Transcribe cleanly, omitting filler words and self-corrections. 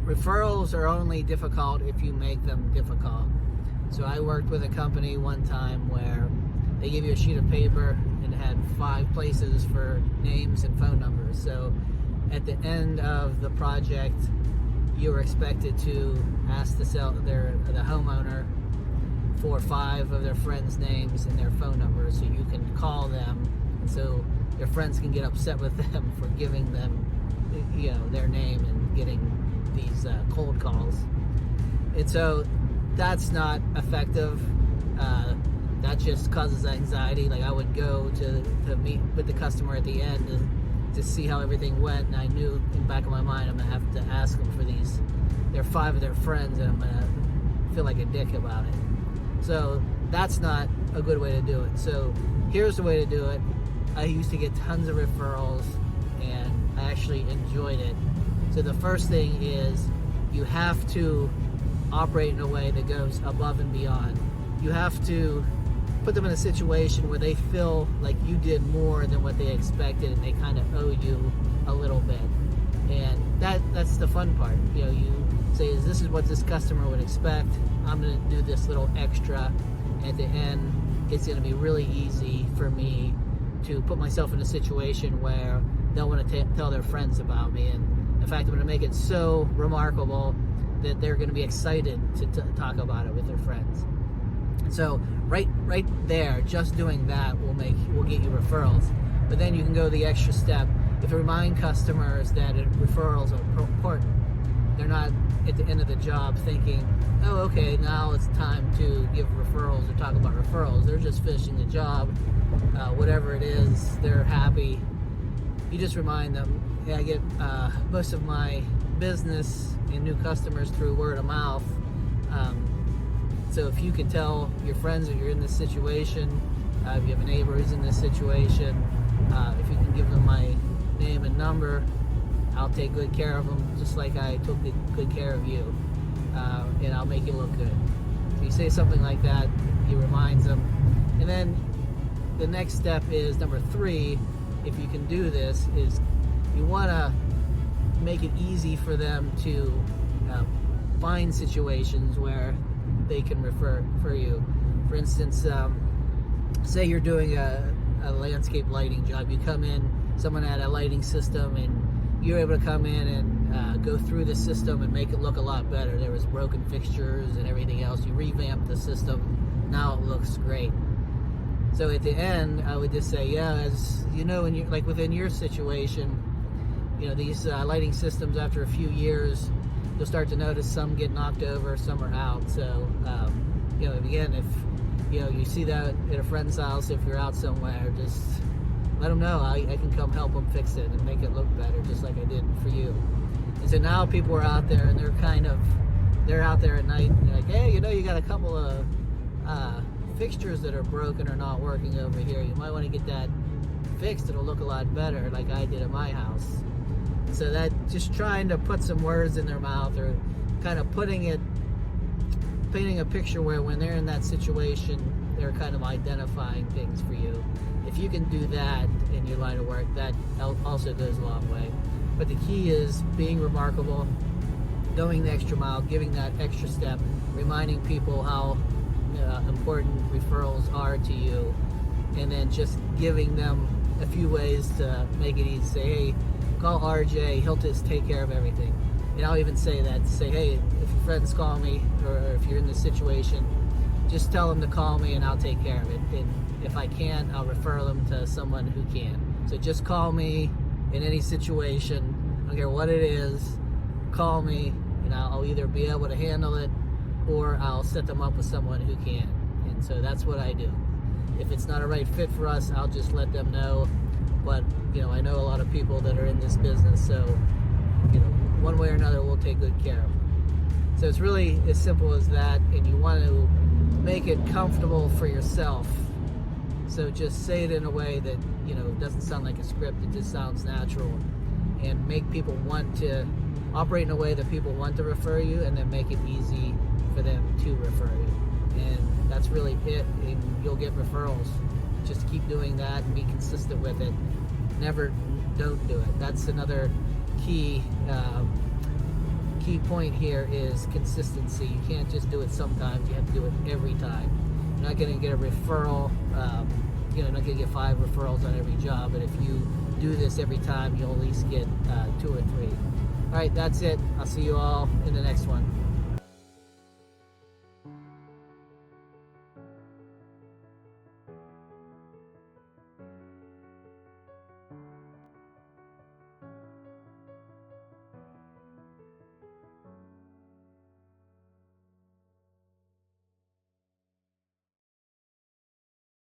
referrals are only difficult if you make them difficult. So I worked with a company one time where they give you a sheet of paper and it had 5 places for names and phone numbers. So at the end of the project, you were expected to ask the homeowner for 5 of their friends' names and their phone numbers, so you can call them, and so your friends can get upset with them for giving them, their name and getting these cold calls. And so that's not effective. That just causes anxiety. Like, I would go to meet with the customer at the end to see how everything went, and I knew in the back of my mind I'm gonna have to ask them for they're 5 of their friends, and I'm gonna feel like a dick about it. So that's not a good way to do it. So here's the way to do it. I used to get tons of referrals, and I actually enjoyed it. So the first thing is you have to operate in a way that goes above and beyond. You have to put them in a situation where they feel like you did more than what they expected, and they kind of owe you a little bit. And that's the fun part. You say, this is what this customer would expect. I'm going to do this little extra. At the end, it's going to be really easy for me to put myself in a situation where they'll want to tell their friends about me. And in fact, I'm going to make it so remarkable that they're going to be excited to talk about it with their friends. So right there, just doing that will get you referrals. But then you can go the extra step. If you remind customers that referrals are important, they're not at the end of the job thinking, oh, okay, now it's time to give referrals or talk about referrals. They're just finishing the job, whatever it is, they're happy. You just remind them. I get most of my business and new customers through word of mouth. So if you can tell your friends that you're in this situation, if you have a neighbor who's in this situation, if you can give them my name and number, I'll take good care of them just like I took good care of you, and I'll make you look good. So you say something like that, he reminds them. And then the next step is number 3, if you can do this, is you want to make it easy for them to find situations where they can refer you. For instance, say you're doing a landscape lighting job. You come in, someone had a lighting system, and you're able to come in and go through the system and make it look a lot better. There was broken fixtures and everything else. You revamped the system. Now it looks great. So at the end, I would just say, as you know, within your situation, these lighting systems, after a few years, you'll start to notice some get knocked over, some are out. So, again, if you see that at a friend's house, if you're out somewhere, just let them know. I can come help them fix it and make it look better, just like I did for you. And so now people are out there, and they're out there at night, and they're like, hey, you got a couple of fixtures that are broken or not working over here. You might want to get that fixed. It'll look a lot better, like I did at my house. So that, just trying to put some words in their mouth, or kind of painting a picture where when they're in that situation, they're kind of identifying things for you. If you can do that in your line of work, that also goes a long way. But the key is being remarkable, going the extra mile, giving that extra step, reminding people how important referrals are to you, and then just giving them a few ways to make it easy. Say, hey, call RJ, he'll just take care of everything. And I'll even say that, say, hey, if your friends call me, or if you're in this situation, just tell them to call me and I'll take care of it. And if I can't, I'll refer them to someone who can. So just call me in any situation, I don't care what it is, call me, and I'll either be able to handle it, or I'll set them up with someone who can. And so that's what I do. If it's not a right fit for us, I'll just let them know. But, I know a lot of people that are in this business, so, one way or another, we'll take good care of them. So it's really as simple as that, and you want to make it comfortable for yourself. So just say it in a way that, doesn't sound like a script, it just sounds natural, and make people want to operate in a way that people want to refer you, and then make it easy for them to refer you. And that's really it, and you'll get referrals. Just keep doing that and be consistent with it. Never don't do it. That's another key key point here is consistency. You can't just do it sometimes. You have to do it every time. You're not going to get a referral. You're not going to get 5 referrals on every job, but if you do this every time, you'll at least get 2 or 3. All right, that's it. I'll see you all in the next one.